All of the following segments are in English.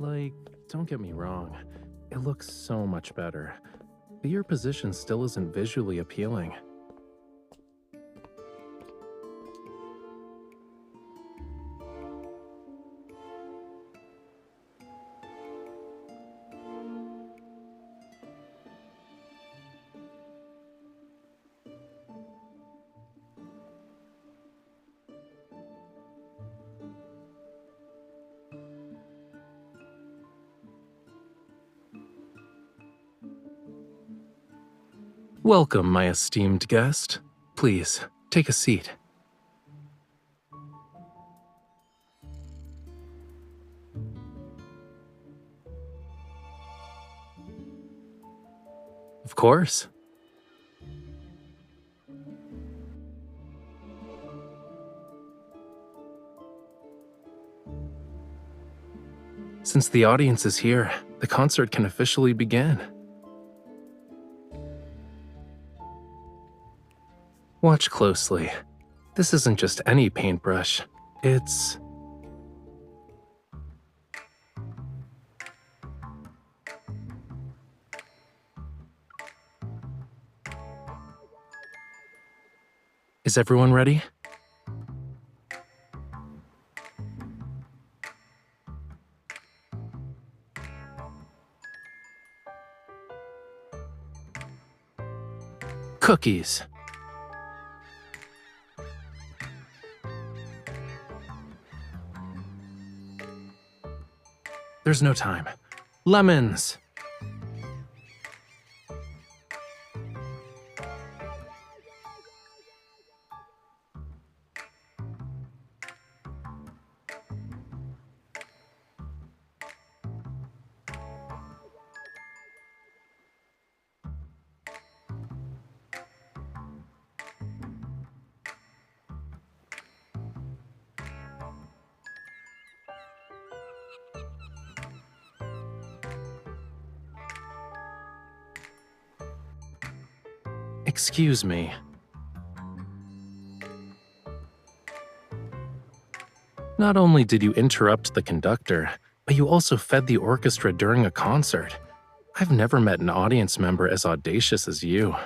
Like, don't get me wrong, it looks so much better, but your position still isn't visually appealing. Welcome, my esteemed guest. Please, take a seat. Of course. Since the audience is here, the concert can officially begin. Watch closely. This isn't just any paintbrush. It's... Is everyone ready? Cookies. There's no time. Lemons. Excuse me. Not only did you interrupt the conductor, but you also fed the orchestra during a concert. I've never met an audience member as audacious as you.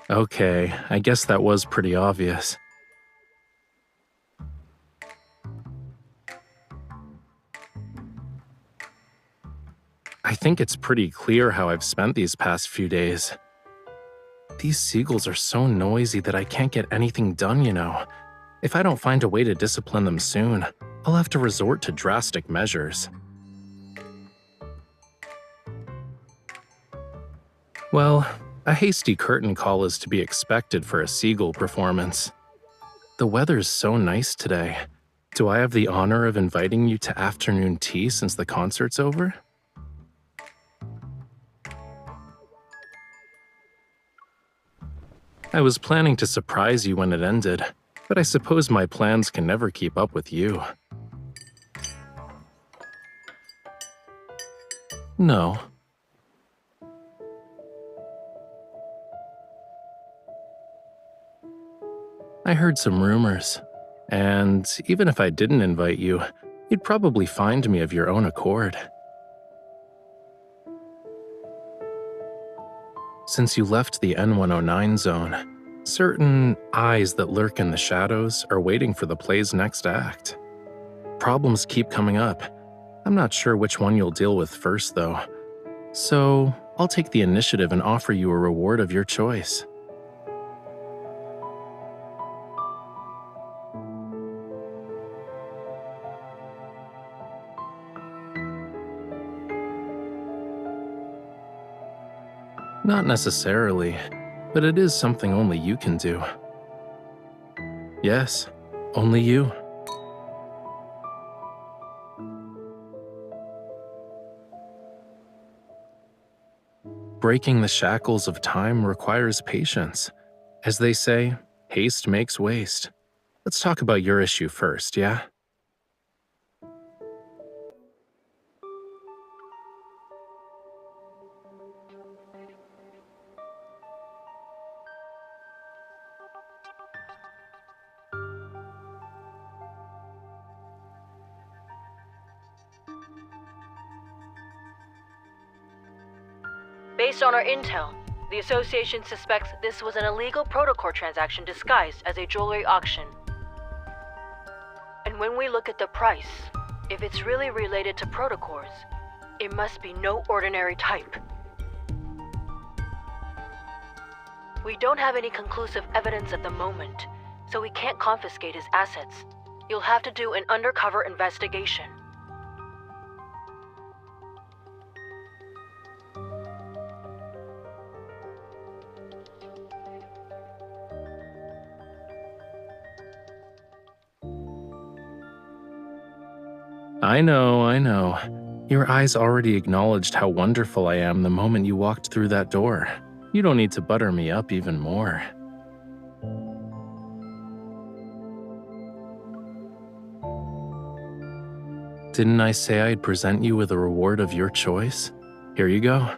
Okay, I guess that was pretty obvious. I think it's pretty clear how I've spent these past few days. These seagulls are so noisy that I can't get anything done, you know. If I don't find a way to discipline them soon, I'll have to resort to drastic measures. Well, a hasty curtain call is to be expected for a seagull performance. The weather's so nice today. Do I have the honor of inviting you to afternoon tea since the concert's over? I was planning to surprise you when it ended, but I suppose my plans can never keep up with you. No. I heard some rumors, and even if I didn't invite you, you'd probably find me of your own accord. Since you left the N109 zone, certain eyes that lurk in the shadows are waiting for the play's next act. Problems keep coming up. I'm not sure which one you'll deal with first, though. So, I'll take the initiative and offer you a reward of your choice. Not necessarily, but it is something only you can do. Yes, only you. Breaking the shackles of time requires patience. As they say, haste makes waste. Let's talk about your issue first, yeah? Based on our intel, the association suspects this was an illegal protocol transaction disguised as a jewelry auction. And when we look at the price, if it's really related to protocols, it must be no ordinary type. We don't have any conclusive evidence at the moment, so we can't confiscate his assets. You'll have to do an undercover investigation. I know. Your eyes already acknowledged how wonderful I am the moment you walked through that door. You don't need to butter me up even more. Didn't I say I'd present you with a reward of your choice? Here you go.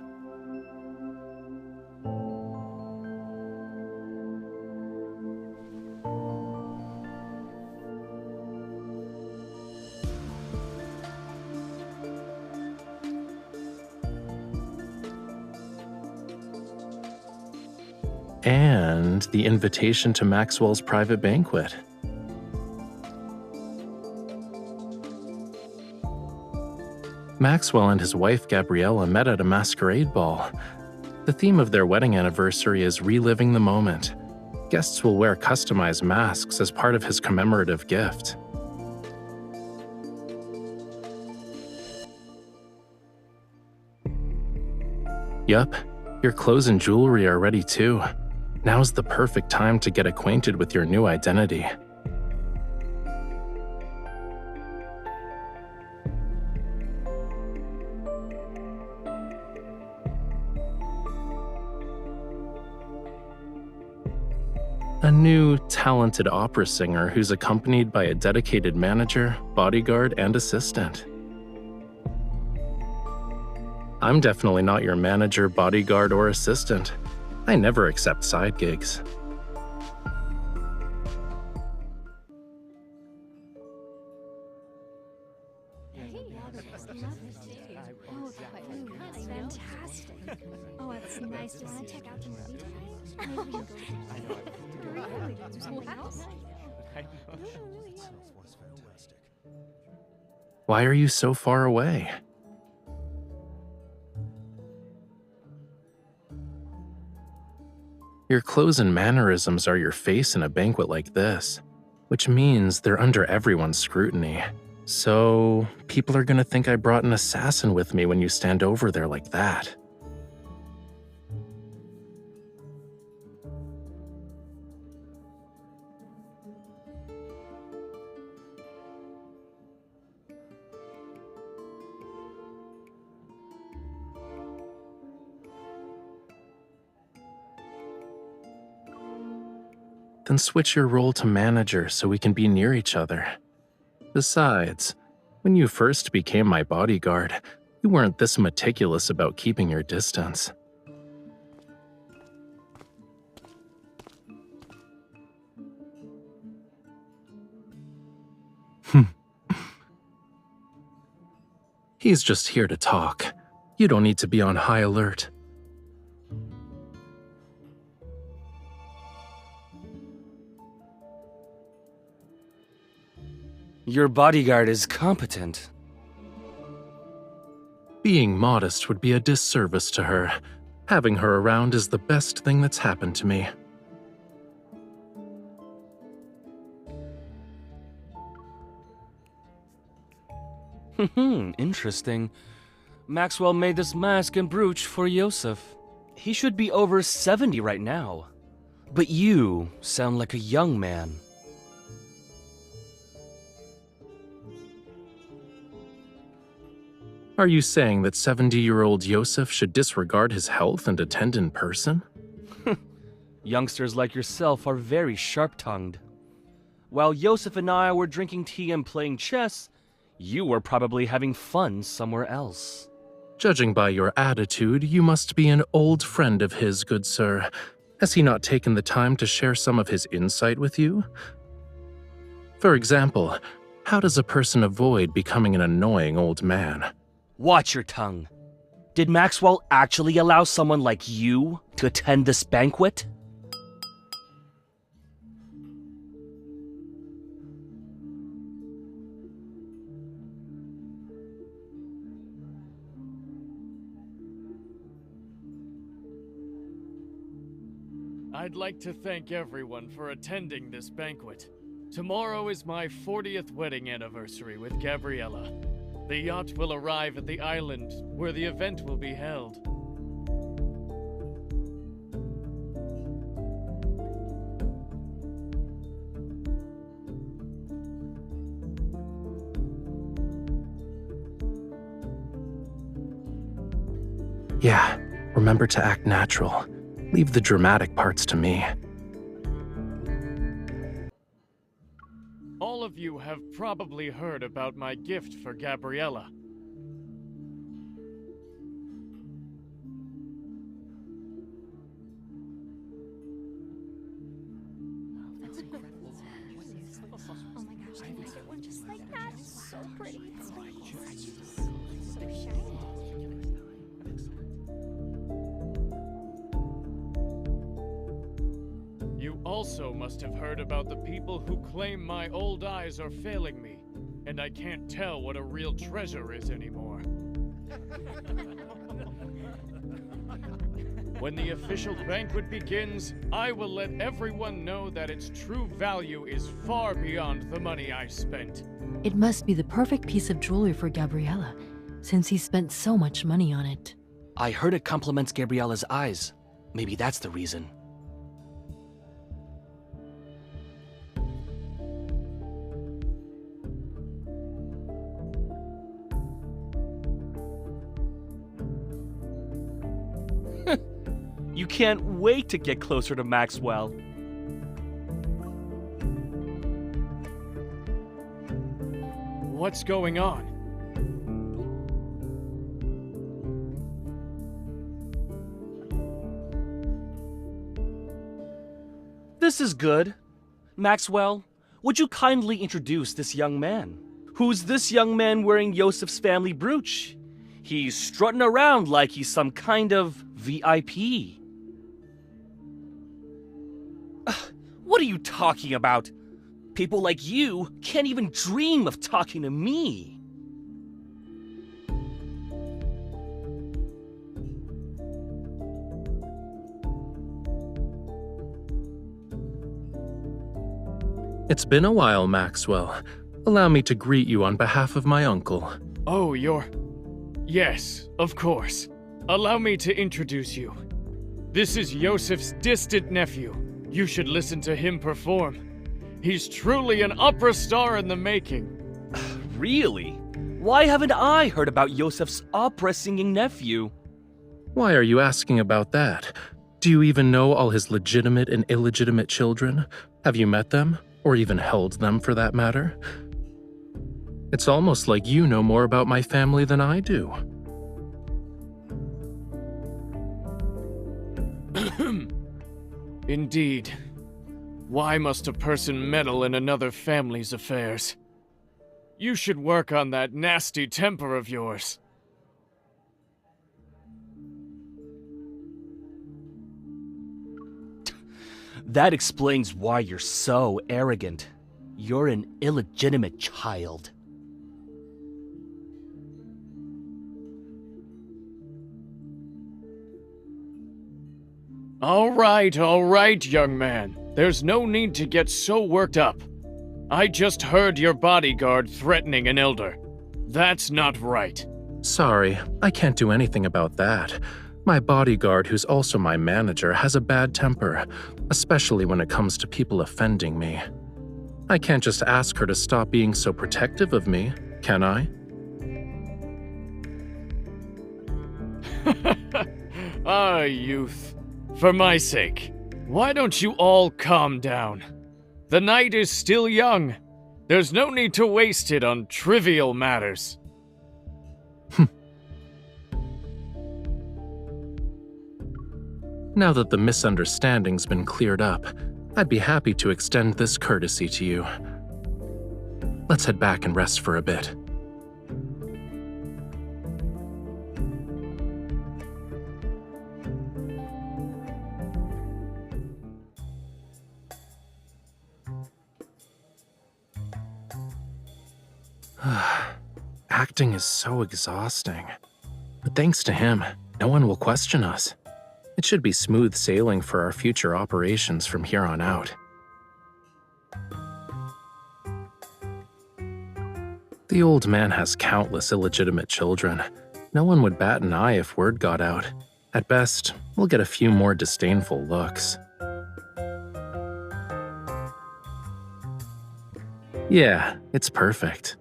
And the invitation to Maxwell's private banquet. Maxwell and his wife Gabriella met at a masquerade ball. The theme of their wedding anniversary is reliving the moment. Guests will wear customized masks as part of his commemorative gift. Yup, your clothes and jewelry are ready too. Now's the perfect time to get acquainted with your new identity. A new, talented opera singer who's accompanied by a dedicated manager, bodyguard, and assistant. I'm definitely not your manager, bodyguard, or assistant. I never accept side gigs. Fantastic. Oh, it's nice to see. Check out the movie tonight. Maybe we can go. I know. Really? Do something else? Why are you so far away? Your clothes and mannerisms are your face in a banquet like this, which means they're under everyone's scrutiny. So, people are gonna think I brought an assassin with me when you stand over there like that. Then switch your role to manager so we can be near each other. Besides, when you first became my bodyguard, you weren't this meticulous about keeping your distance. He's just here to talk. You don't need to be on high alert. Your bodyguard is competent. Being modest would be a disservice to her. Having her around is the best thing that's happened to me. Interesting. Maxwell made this mask and brooch for Yosef. He should be over 70 right now. But you sound like a young man. Are you saying that 70-year-old Yosef should disregard his health and attend in person? Youngsters like yourself are very sharp-tongued. While Yosef and I were drinking tea and playing chess, you were probably having fun somewhere else. Judging by your attitude, you must be an old friend of his, good sir. Has he not taken the time to share some of his insight with you? For example, how does a person avoid becoming an annoying old man? Watch your tongue. Did Maxwell actually allow someone like you to attend this banquet? I'd like to thank everyone for attending this banquet. Tomorrow is my 40th wedding anniversary with Gabriella. The yacht will arrive at the island where the event will be held. Yeah, remember to act natural. Leave the dramatic parts to me. All of you have probably heard about my gift for Gabriella. That's incredible. Oh my gosh, can I get one just like that? It's so pretty. It's so shiny. You also must have heard about the people who claim my old eyes are failing me, and I can't tell what a real treasure is anymore. When the official banquet begins, I will let everyone know that its true value is far beyond the money I spent. It must be the perfect piece of jewelry for Gabriella, since he spent so much money on it. I heard it compliments Gabriella's eyes. Maybe that's the reason. You can't wait to get closer to Maxwell. What's going on? This is good. Maxwell, would you kindly introduce this young man? Who's this young man wearing Yosef's family brooch? He's strutting around like he's some kind of VIP. What are you talking about? People like you can't even dream of talking to me. It's been a while, Maxwell. Allow me to greet you on behalf of my uncle. Oh, Yes, of course. Allow me to introduce you. This is Yosef's distant nephew. You should listen to him perform. He's truly an opera star in the making. Really? Why haven't I heard about Yosef's opera-singing nephew? Why are you asking about that? Do you even know all his legitimate and illegitimate children? Have you met them? Or even held them, for that matter? It's almost like you know more about my family than I do. Indeed. Why must a person meddle in another family's affairs? You should work on that nasty temper of yours. That explains why you're so arrogant. You're an illegitimate child. All right, young man. There's no need to get so worked up. I just heard your bodyguard threatening an elder. That's not right. Sorry, I can't do anything about that. My bodyguard, who's also my manager, has a bad temper, especially when it comes to people offending me. I can't just ask her to stop being so protective of me, can I? Ah, youth. For my sake, why don't you all calm down? The night is still young. There's no need to waste it on trivial matters. Now that the misunderstanding's been cleared up, I'd be happy to extend this courtesy to you. Let's head back and rest for a bit. Acting is so exhausting. But thanks to him, no one will question us. It should be smooth sailing for our future operations from here on out. The old man has countless illegitimate children. No one would bat an eye if word got out. At best, we'll get a few more disdainful looks. Yeah, it's perfect.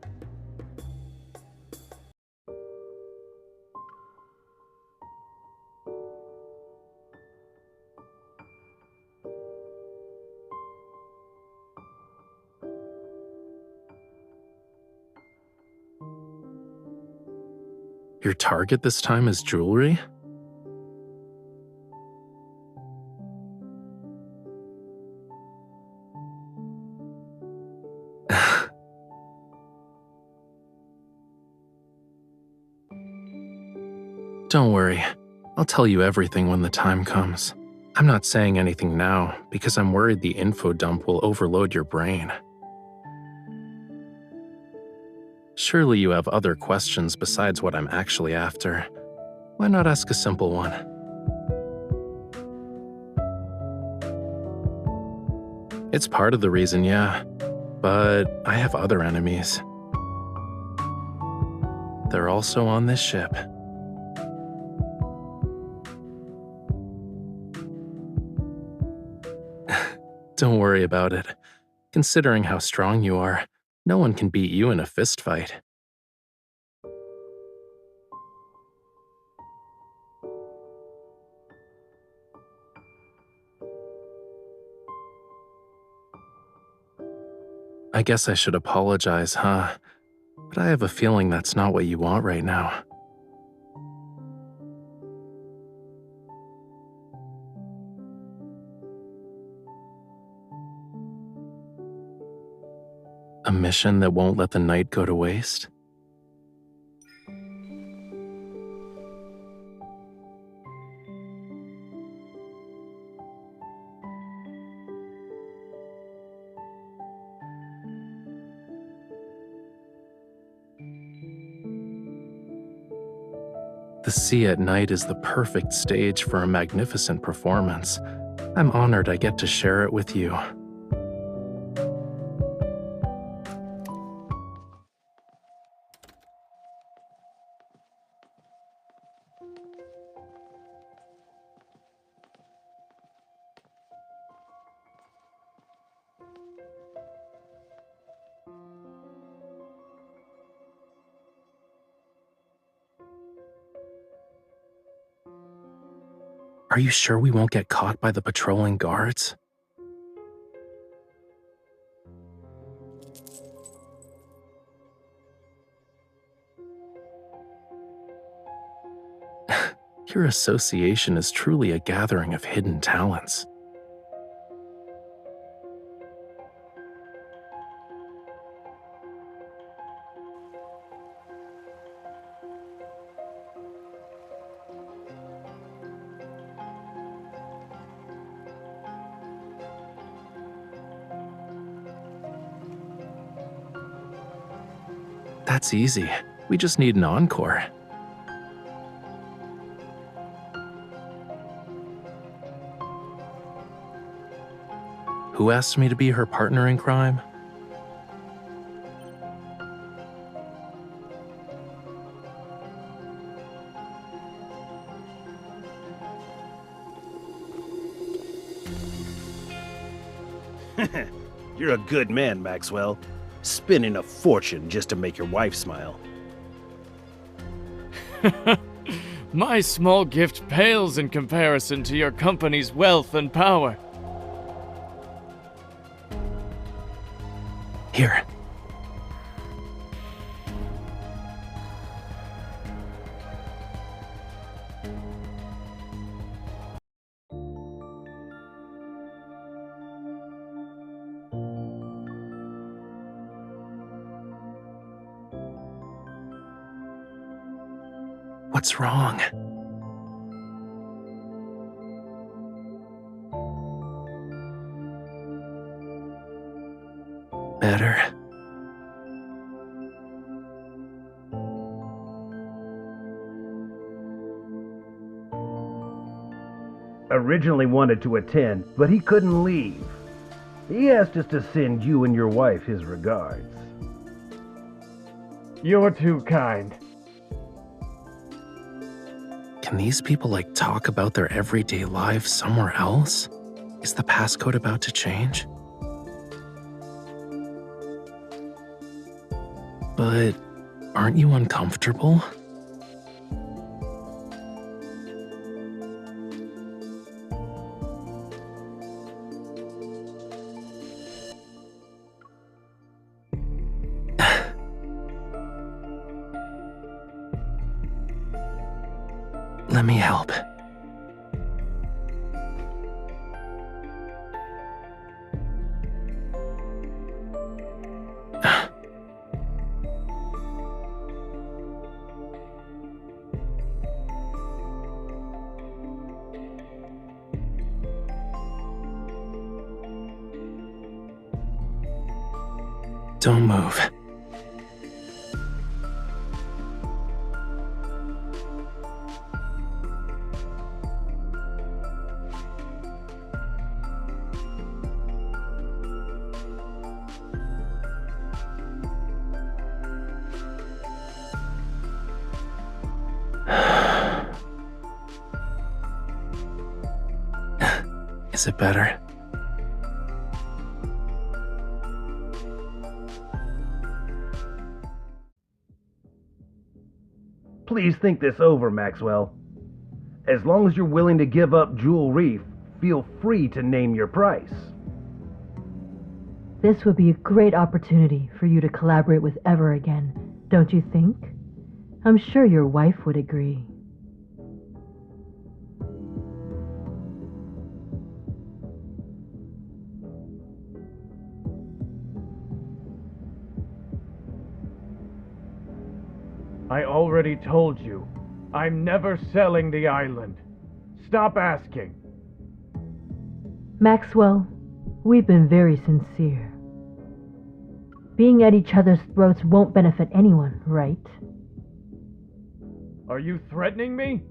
Your target this time is jewelry? Don't worry, I'll tell you everything when the time comes. I'm not saying anything now because I'm worried the info dump will overload your brain. Surely you have other questions besides what I'm actually after. Why not ask a simple one? It's part of the reason, yeah, but I have other enemies. They're also on this ship. Don't worry about it. Considering how strong you are, no one can beat you in a fistfight. I guess I should apologize, huh? But I have a feeling that's not what you want right now. A mission that won't let the night go to waste? The sea at night is the perfect stage for a magnificent performance. I'm honored I get to share it with you. Are you sure we won't get caught by the patrolling guards? Your association is truly a gathering of hidden talents. That's easy. We just need an encore. Who asked me to be her partner in crime? You're a good man, Maxwell. Spending a fortune just to make your wife smile. My small gift pales in comparison to your company's wealth and power. Here. What's wrong? Better. originally wanted to attend, but he couldn't leave. He asked us to send you and your wife his regards. You're too kind. Can these people, talk about their everyday lives somewhere else? Is the passcode about to change? But aren't you uncomfortable? Let me help. Don't move. Is it better? Please think this over, Maxwell. As long as you're willing to give up Jewel Reef, feel free to name your price. This would be a great opportunity for you to collaborate with Ever again, don't you think? I'm sure your wife would agree. I already told you, I'm never selling the island. Stop asking. Maxwell, we've been very sincere. Being at each other's throats won't benefit anyone, right? Are you threatening me?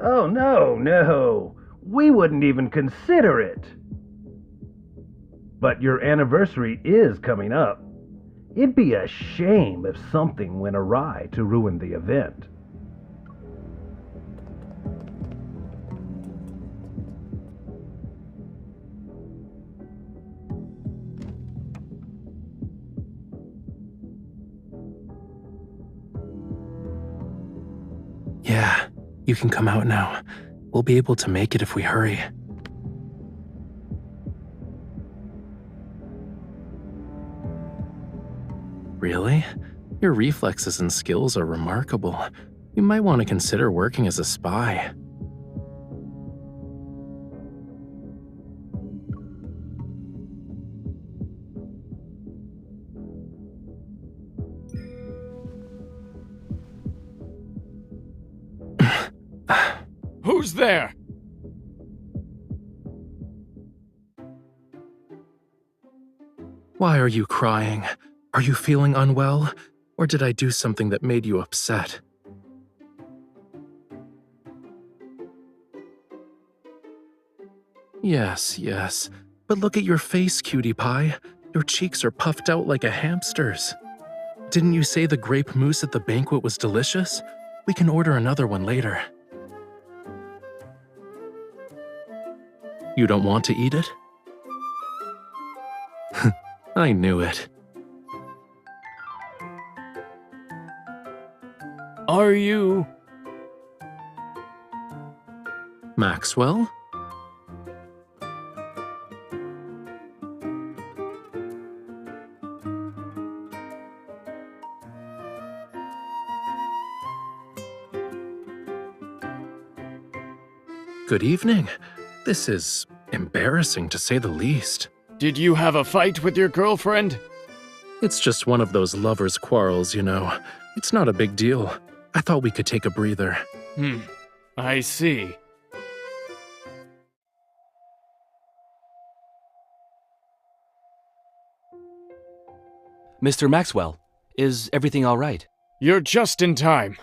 Oh, no. We wouldn't even consider it. But your anniversary is coming up. It'd be a shame if something went awry to ruin the event. Yeah, you can come out now. We'll be able to make it if we hurry. Really? Your reflexes and skills are remarkable. You might want to consider working as a spy. Who's there? Why are you crying? Are you feeling unwell? Or did I do something that made you upset? Yes. But look at your face, cutie pie. Your cheeks are puffed out like a hamster's. Didn't you say the grape mousse at the banquet was delicious? We can order another one later. You don't want to eat it? I knew it. Are you... Maxwell? Good evening. This is embarrassing to say the least. Did you have a fight with your girlfriend? It's just one of those lovers' quarrels, you know. It's not a big deal. I thought we could take a breather. I see. Mr. Maxwell, is everything all right? You're just in time.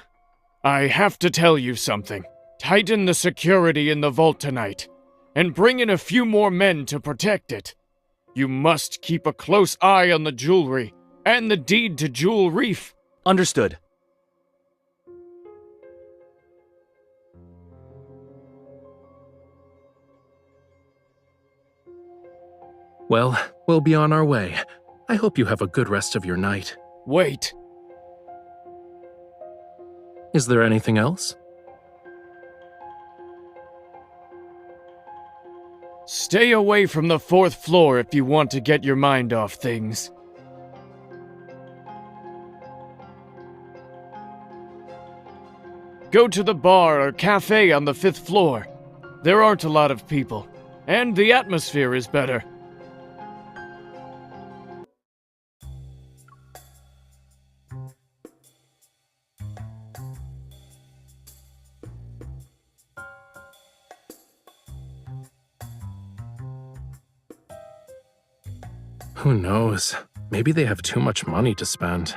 I have to tell you something. Tighten the security in the vault tonight, and bring in a few more men to protect it. You must keep a close eye on the jewelry and the deed to Jewel Reef. Understood. Well, we'll be on our way. I hope you have a good rest of your night. Wait. Is there anything else? Stay away from the 4th floor if you want to get your mind off things. Go to the bar or cafe on the 5th floor. There aren't a lot of people, and the atmosphere is better. Who knows? Maybe they have too much money to spend.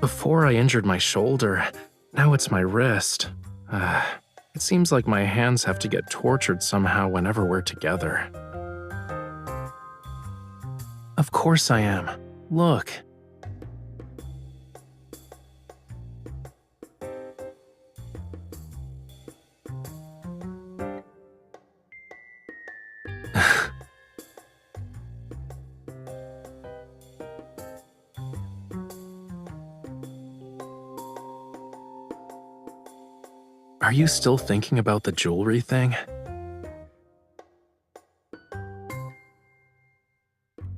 Before I injured my shoulder, now it's my wrist. It seems like my hands have to get tortured somehow whenever we're together. Of course I am. Look. Are you still thinking about the jewelry thing?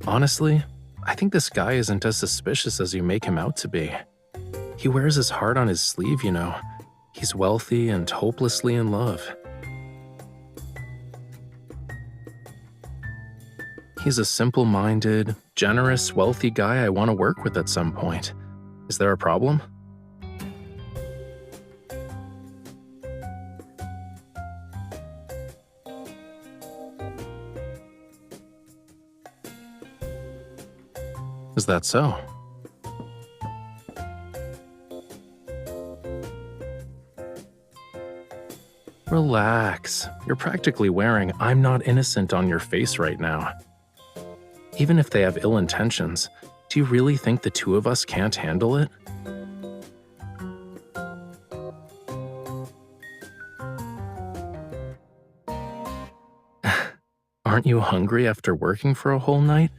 Honestly, I think this guy isn't as suspicious as you make him out to be. He wears his heart on his sleeve, you know. He's wealthy and hopelessly in love. He's a simple-minded, generous, wealthy guy I want to work with at some point. Is there a problem? Is that so? Relax. You're practically wearing "I'm not innocent" on your face right now. Even if they have ill intentions, do you really think the two of us can't handle it? Aren't you hungry after working for a whole night?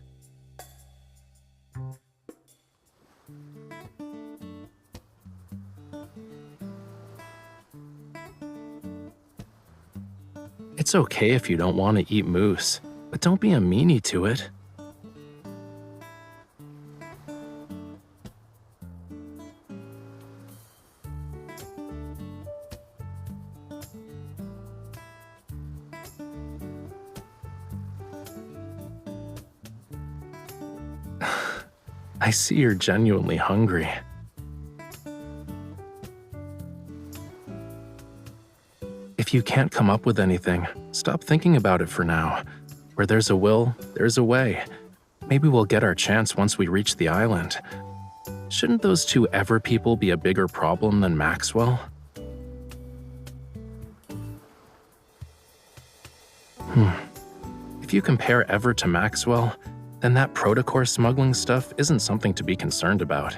It's okay if you don't want to eat moose, but don't be a meanie to it. I see you're genuinely hungry. If you can't come up with anything, stop thinking about it for now. Where there's a will, there's a way. Maybe we'll get our chance once we reach the island. Shouldn't those two Ever people be a bigger problem than Maxwell? If you compare Ever to Maxwell, then that protocore smuggling stuff isn't something to be concerned about.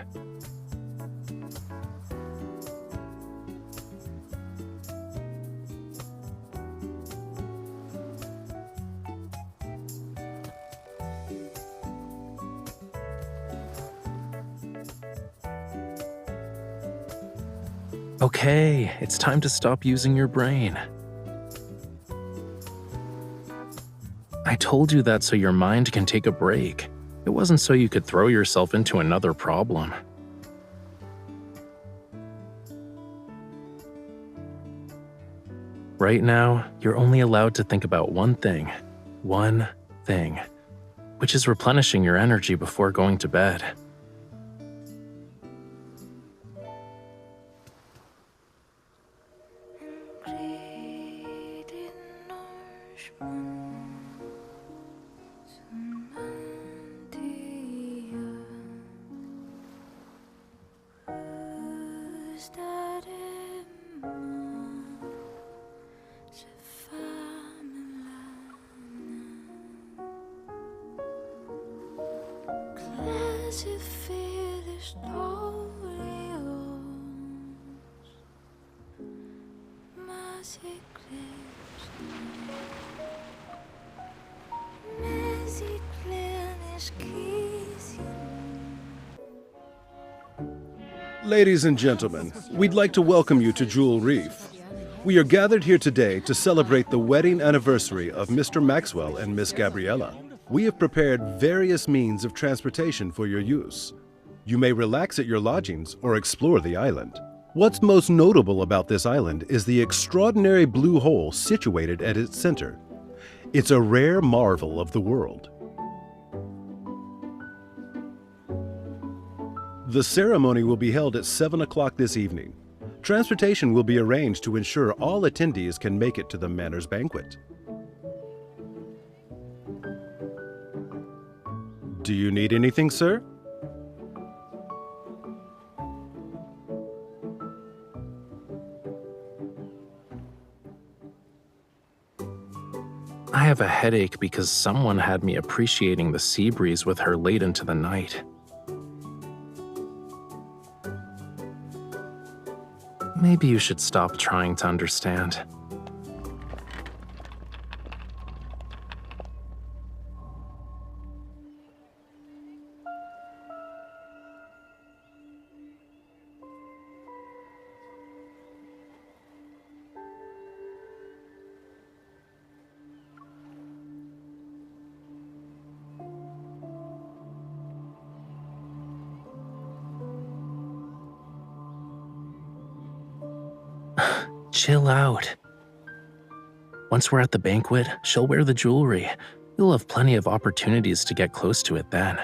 Okay, it's time to stop using your brain. I told you that so your mind can take a break. It wasn't so you could throw yourself into another problem. Right now, you're only allowed to think about one thing, which is replenishing your energy before going to bed. as if it is totally yours. Mas Ladies and gentlemen, we'd like to welcome you to Jewel Reef. We are gathered here today to celebrate the wedding anniversary of Mr. Maxwell and Miss Gabriella. We have prepared various means of transportation for your use. You may relax at your lodgings or explore the island. What's most notable about this island is the extraordinary blue hole situated at its center. It's a rare marvel of the world. The ceremony will be held at 7 o'clock this evening. Transportation will be arranged to ensure all attendees can make it to the Manor's banquet. Do you need anything, sir? I have a headache because someone had me appreciating the sea breeze with her late into the night. Maybe you should stop trying to understand. Chill out. Once we're at the banquet, she'll wear the jewelry. You'll have plenty of opportunities to get close to it then.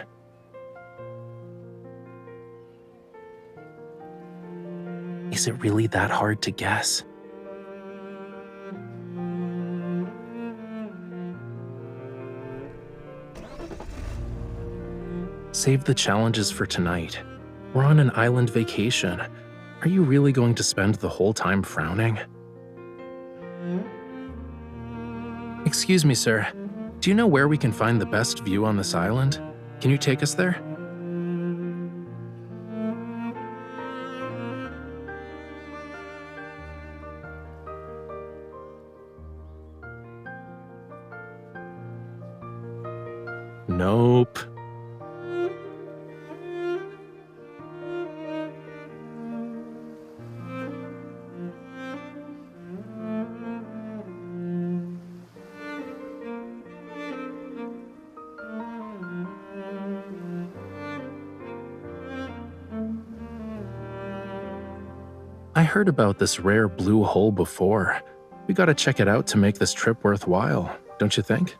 Is it really that hard to guess? Save the challenges for tonight. We're on an island vacation. Are you really going to spend the whole time frowning? Excuse me, sir. Do you know where we can find the best view on this island? Can you take us there? Nope. I heard about this rare blue hole before. We gotta check it out to make this trip worthwhile, don't you think?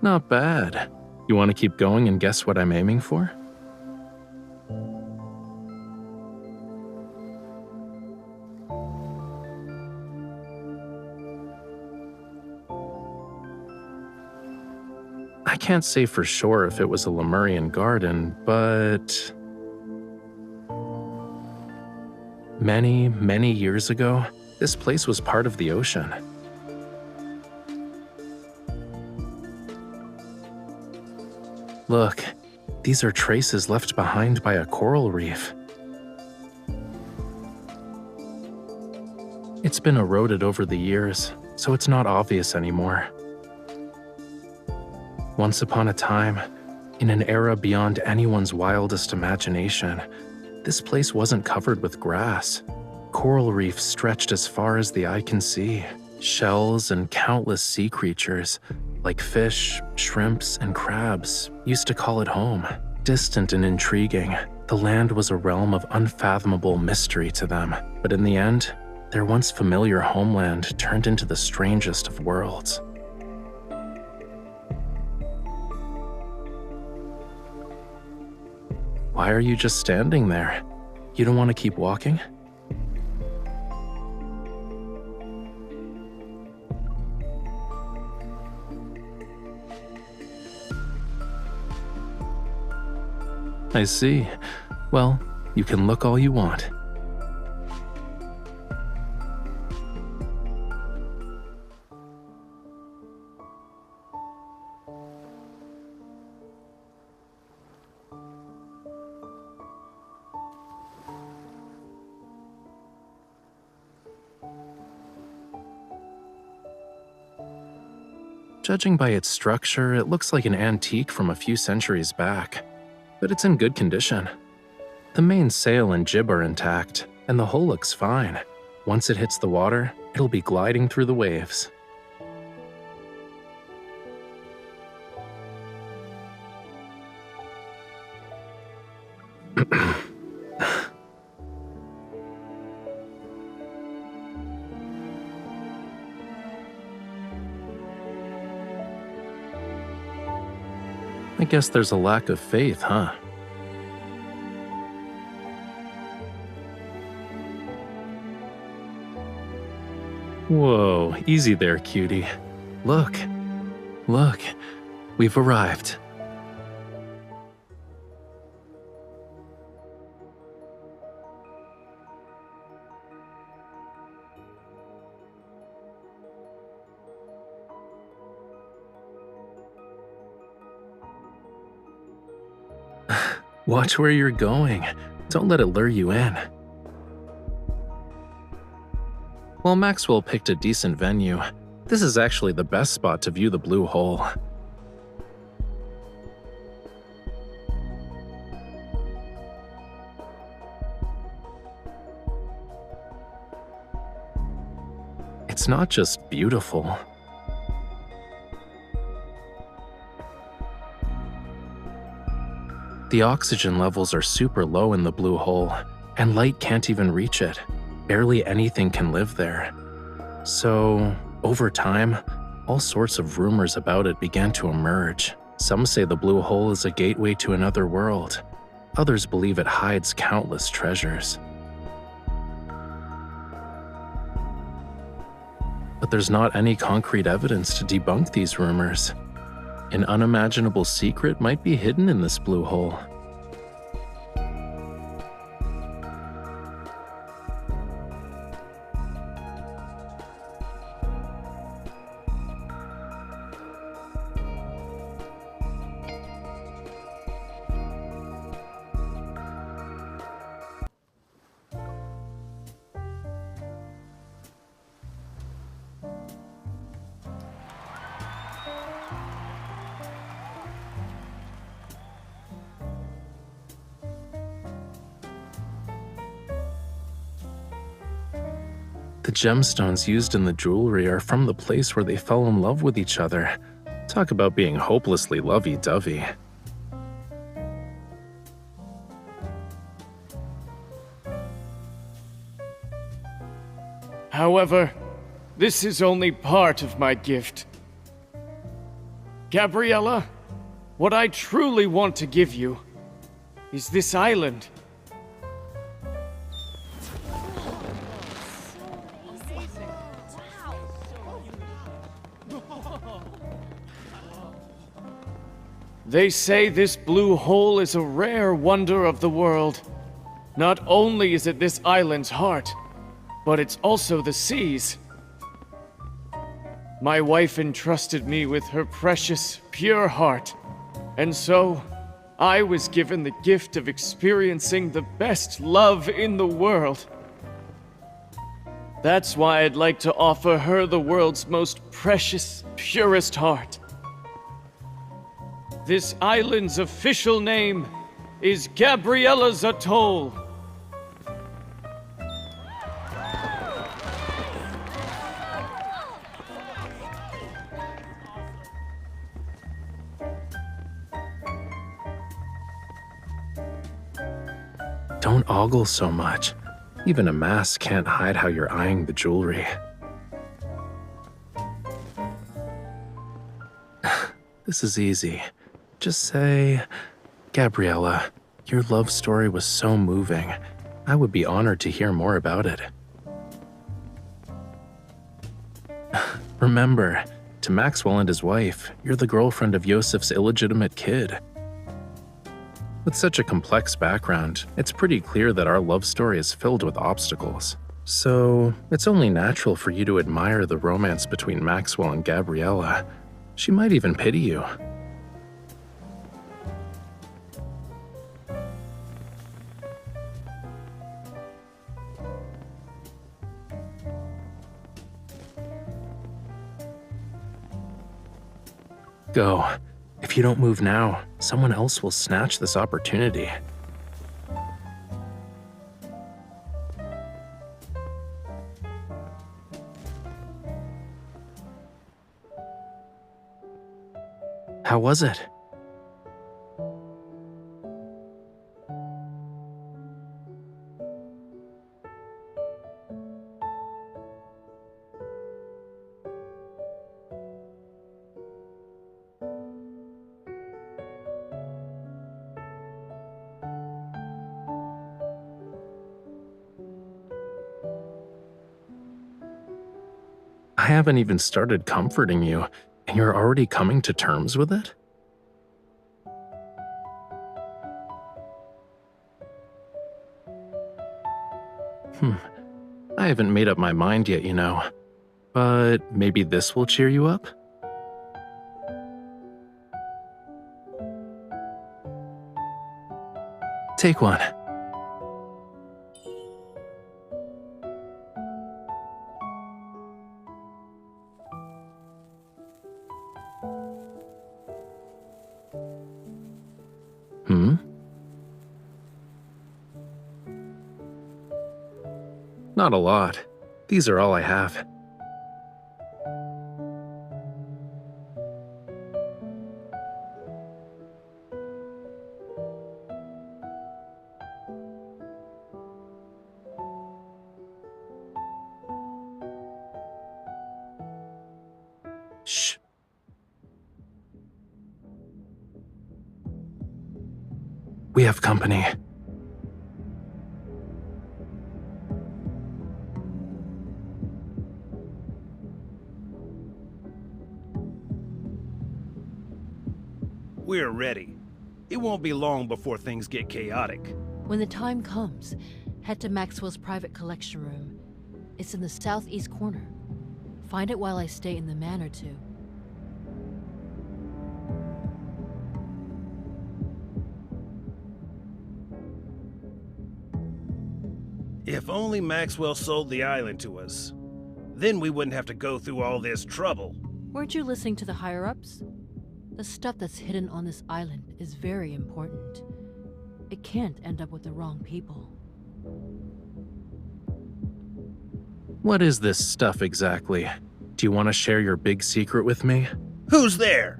Not bad. You want to keep going and guess what I'm aiming for? I can't say for sure if it was a Lemurian garden, but many, many years ago, this place was part of the ocean. Look, these are traces left behind by a coral reef. It's been eroded over the years, so it's not obvious anymore. Once upon a time, in an era beyond anyone's wildest imagination, this place wasn't covered with grass. Coral reefs stretched as far as the eye can see. Shells and countless sea creatures, like fish, shrimps, and crabs, used to call it home. Distant and intriguing, the land was a realm of unfathomable mystery to them. But in the end, their once familiar homeland turned into the strangest of worlds. Why are you just standing there? You don't want to keep walking? I see. Well, you can look all you want. Judging by its structure, it looks like an antique from a few centuries back, but it's in good condition. The main sail and jib are intact, and the hull looks fine. Once it hits the water, it'll be gliding through the waves. I guess there's a lack of faith, huh? Whoa, easy there, cutie. Look, we've arrived. Watch where you're going. Don't let it lure you in. While Maxwell picked a decent venue, this is actually the best spot to view the blue hole. It's not just beautiful. The oxygen levels are super low in the blue hole, and light can't even reach it. Barely anything can live there. So, over time, all sorts of rumors about it began to emerge. Some say the blue hole is a gateway to another world. Others believe it hides countless treasures. But there's not any concrete evidence to debunk these rumors. An unimaginable secret might be hidden in this blue hole. The gemstones used in the jewelry are from the place where they fell in love with each other. Talk about being hopelessly lovey-dovey. However, this is only part of my gift. Gabriella, what I truly want to give you is this island. They say this blue hole is a rare wonder of the world. Not only is it this island's heart, but it's also the sea's. My wife entrusted me with her precious, pure heart, and so I was given the gift of experiencing the best love in the world. That's why I'd like to offer her the world's most precious, purest heart. This island's official name is Gabriella's Atoll. Don't ogle so much. Even a mask can't hide how you're eyeing the jewelry. This is easy. Just say, Gabriella, your love story was so moving. I would be honored to hear more about it. Remember, to Maxwell and his wife, you're the girlfriend of Yosef's illegitimate kid. With such a complex background, it's pretty clear that our love story is filled with obstacles. So, it's only natural for you to admire the romance between Maxwell and Gabriella. She might even pity you. Go. If you don't move now, someone else will snatch this opportunity. How was it? I haven't even started comforting you, and you're already coming to terms with it? I haven't made up my mind yet, you know. But maybe this will cheer you up? Take one. Not a lot. These are all I have. Shh. We have company. We're ready. It won't be long before things get chaotic. When the time comes, head to Maxwell's private collection room. It's in the southeast corner. Find it while I stay in the manor too. If only Maxwell sold the island to us. Then we wouldn't have to go through all this trouble. Weren't you listening to the higher-ups? The stuff that's hidden on this island is very important. It can't end up with the wrong people. What is this stuff exactly? Do you want to share your big secret with me? Who's there?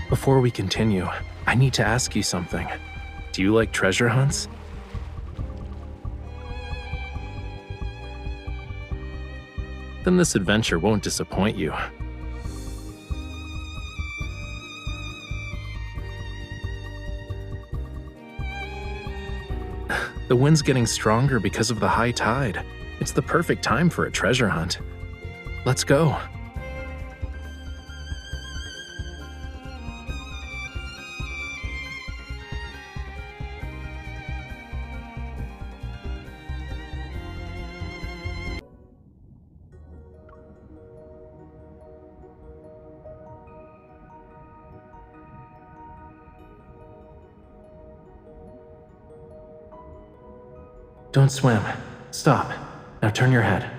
Before we continue, I need to ask you something. Do you like treasure hunts? Then this adventure won't disappoint you. The wind's getting stronger because of the high tide. It's the perfect time for a treasure hunt. Let's go. Don't swim. Stop. Now turn your head.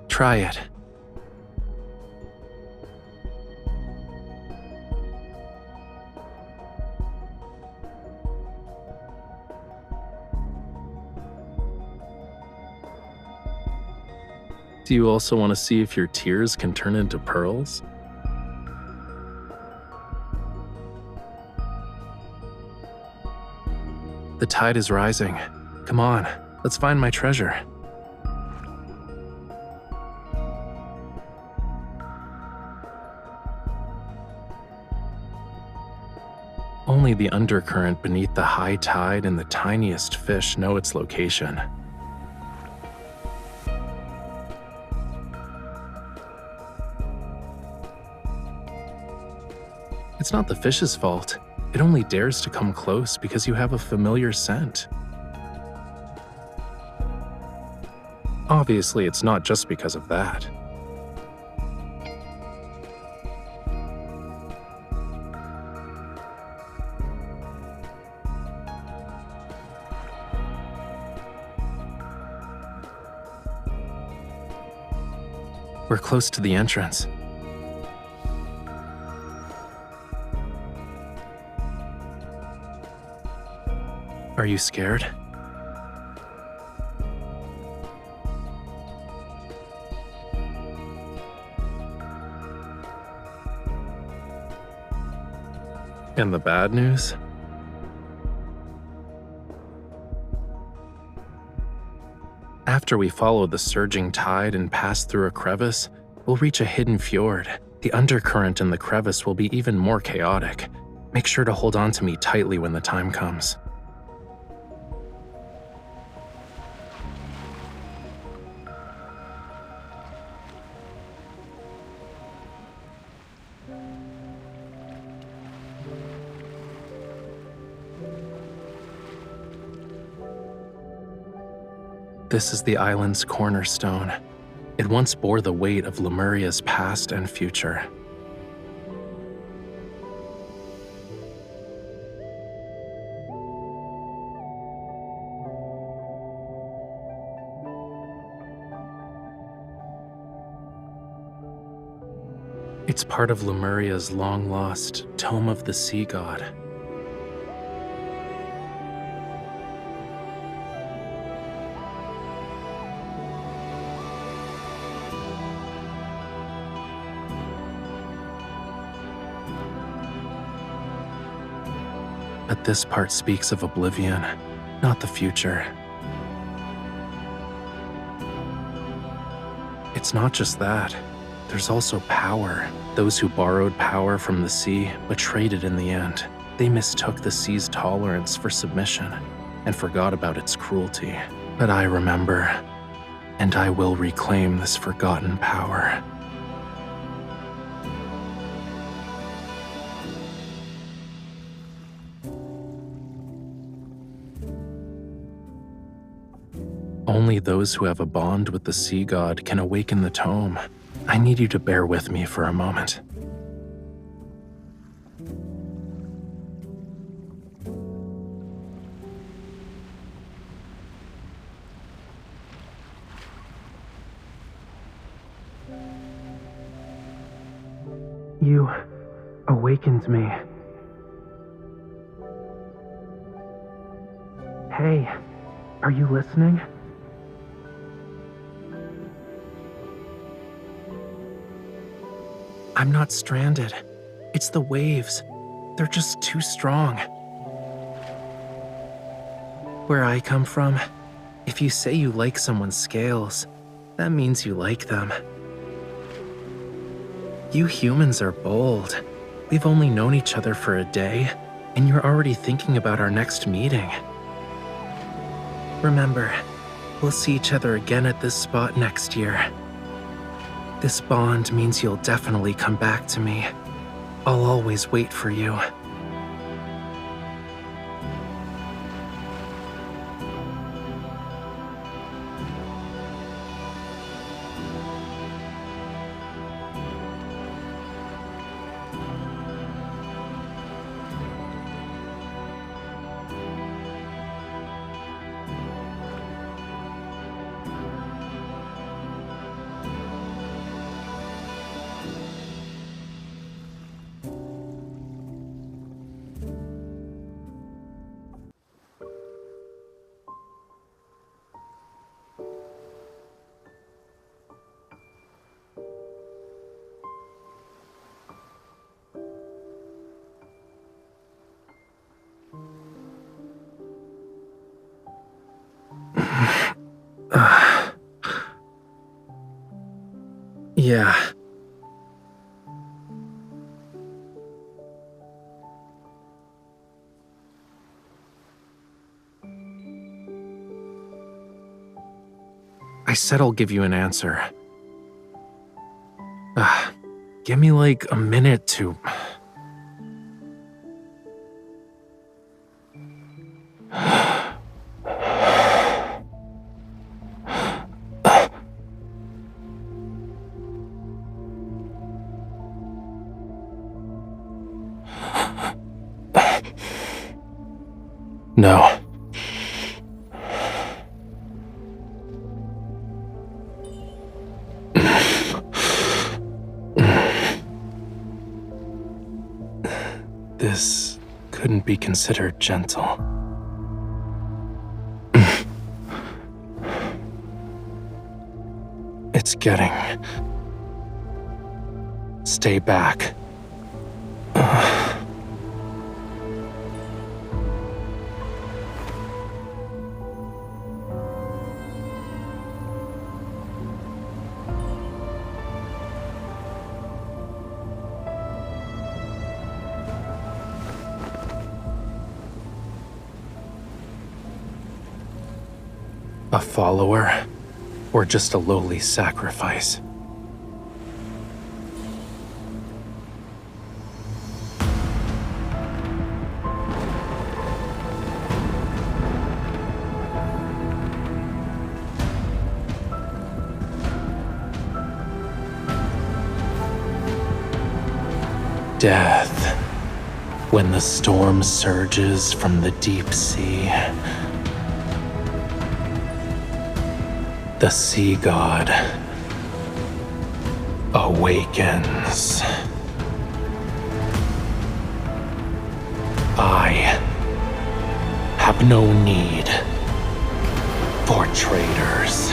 Try it. Do you also want to see if your tears can turn into pearls? The tide is rising. Come on, let's find my treasure. Only the undercurrent beneath the high tide and the tiniest fish know its location. It's not the fish's fault. It only dares to come close because you have a familiar scent. Obviously, it's not just because of that. We're close to the entrance. Are you scared? And the bad news? After we follow the surging tide and pass through a crevice, we'll reach a hidden fjord. The undercurrent in the crevice will be even more chaotic. Make sure to hold on to me tightly when the time comes. This is the island's cornerstone. It once bore the weight of Lemuria's past and future. It's part of Lemuria's long-lost Tome of the Sea God. But this part speaks of oblivion, not the future. It's not just that. There's also power. Those who borrowed power from the sea but traded in the end. They mistook the sea's tolerance for submission and forgot about its cruelty. But I remember, and I will reclaim this forgotten power. Only those who have a bond with the sea god can awaken the tome. I need you to bear with me for a moment. You awakened me. Hey, are you listening? I'm not stranded. It's the waves. They're just too strong. Where I come from, if you say you like someone's scales, that means you like them. You humans are bold. We've only known each other for a day, and you're already thinking about our next meeting. Remember, we'll see each other again at this spot next year. This bond means you'll definitely come back to me. I'll always wait for you. Yeah. I said I'll give you an answer. Give me like a minute to... couldn't be considered gentle. It's getting... Stay back. A follower, or just a lowly sacrifice? Death, when the storm surges from the deep sea. The sea god awakens. I have no need for traitors.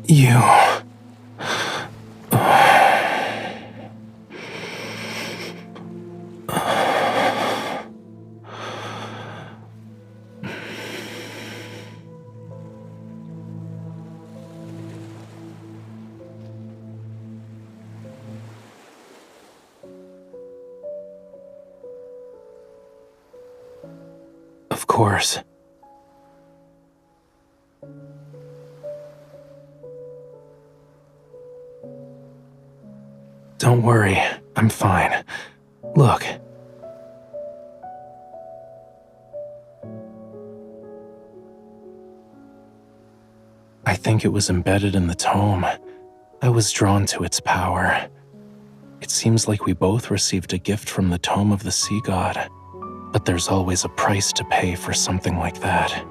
You... Of course. Don't worry, I'm fine. Look. I think it was embedded in the tome. I was drawn to its power. It seems like we both received a gift from the tome of the sea god. But there's always a price to pay for something like that.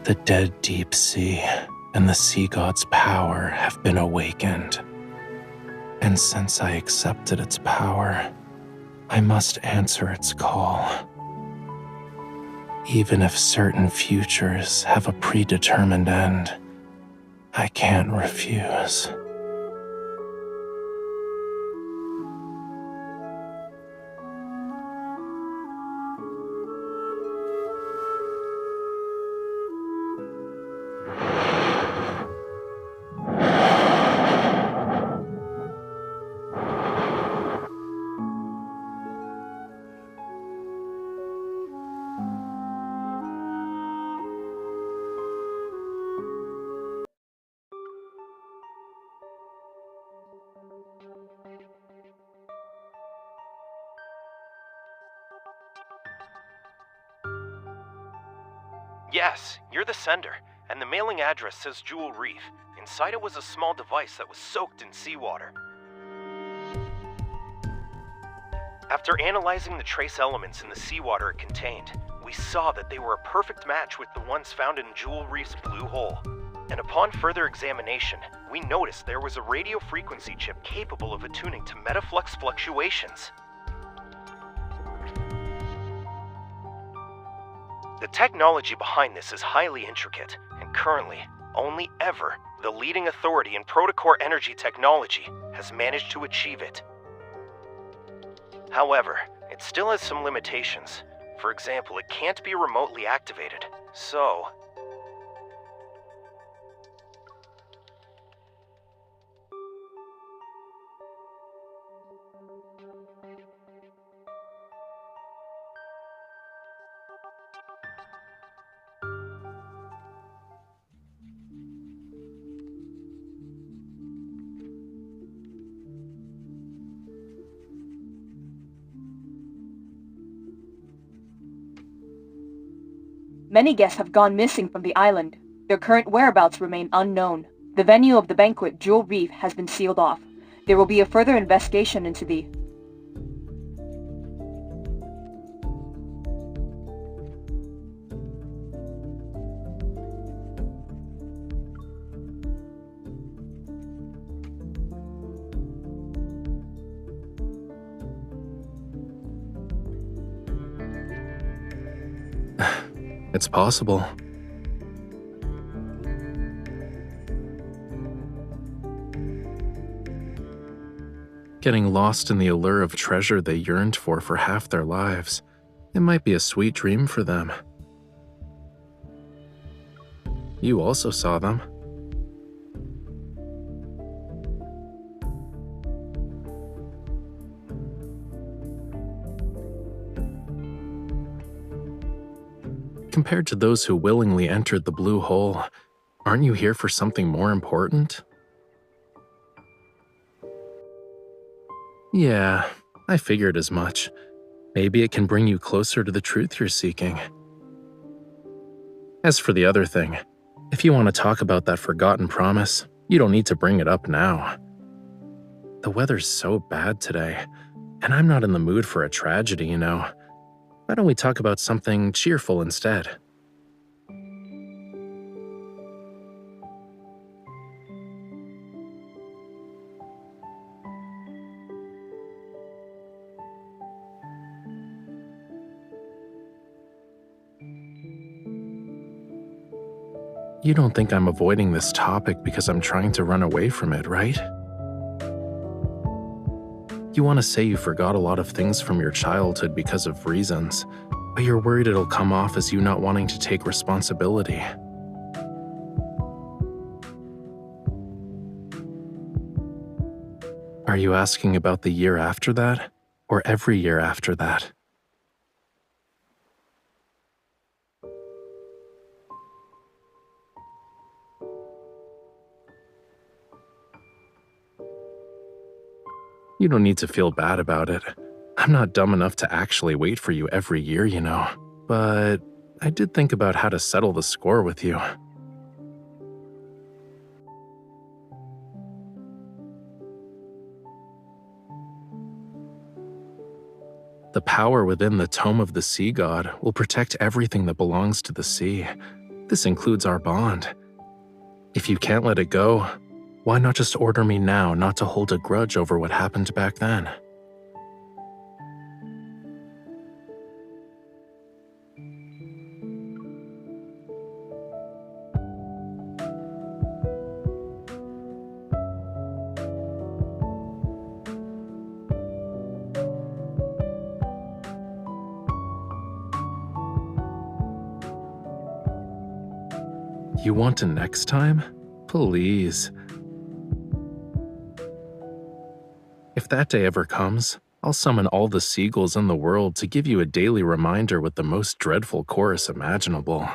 The dead deep sea and the sea god's power have been awakened. And since I accepted its power, I must answer its call. Even if certain futures have a predetermined end, I can't refuse. Yes, you're the sender, and the mailing address says Jewel Reef. Inside it was a small device that was soaked in seawater. After analyzing the trace elements in the seawater it contained, we saw that they were a perfect match with the ones found in Jewel Reef's blue hole. And upon further examination, we noticed there was a radio frequency chip capable of attuning to metaflux fluctuations. The technology behind this is highly intricate, and currently, only ever, the leading authority in protocore energy technology has managed to achieve it. However, it still has some limitations. For example, it can't be remotely activated, so... Many guests have gone missing from the island. Their current whereabouts remain unknown. The venue of the banquet, Jewel Reef, has been sealed off. There will be a further investigation into the... It's possible. Getting lost in the allure of treasure they yearned for half their lives. It might be a sweet dream for them. You also saw them. Compared to those who willingly entered the blue hole, aren't you here for something more important? Yeah, I figured as much. Maybe it can bring you closer to the truth you're seeking. As for the other thing, if you want to talk about that forgotten promise, you don't need to bring it up now. The weather's so bad today, and I'm not in the mood for a tragedy, you know. Why don't we talk about something cheerful instead? You don't think I'm avoiding this topic because I'm trying to run away from it, right? You want to say you forgot a lot of things from your childhood because of reasons, but you're worried it'll come off as you not wanting to take responsibility. Are you asking about the year after that, or every year after that? You don't need to feel bad about it. I'm not dumb enough to actually wait for you every year, you know. But I did think about how to settle the score with you. The power within the Tome of the Sea God will protect everything that belongs to the sea. This includes our bond. If you can't let it go, why not just order me now not to hold a grudge over what happened back then? You want a next time? Please. If that day ever comes, I'll summon all the seagulls in the world to give you a daily reminder with the most dreadful chorus imaginable.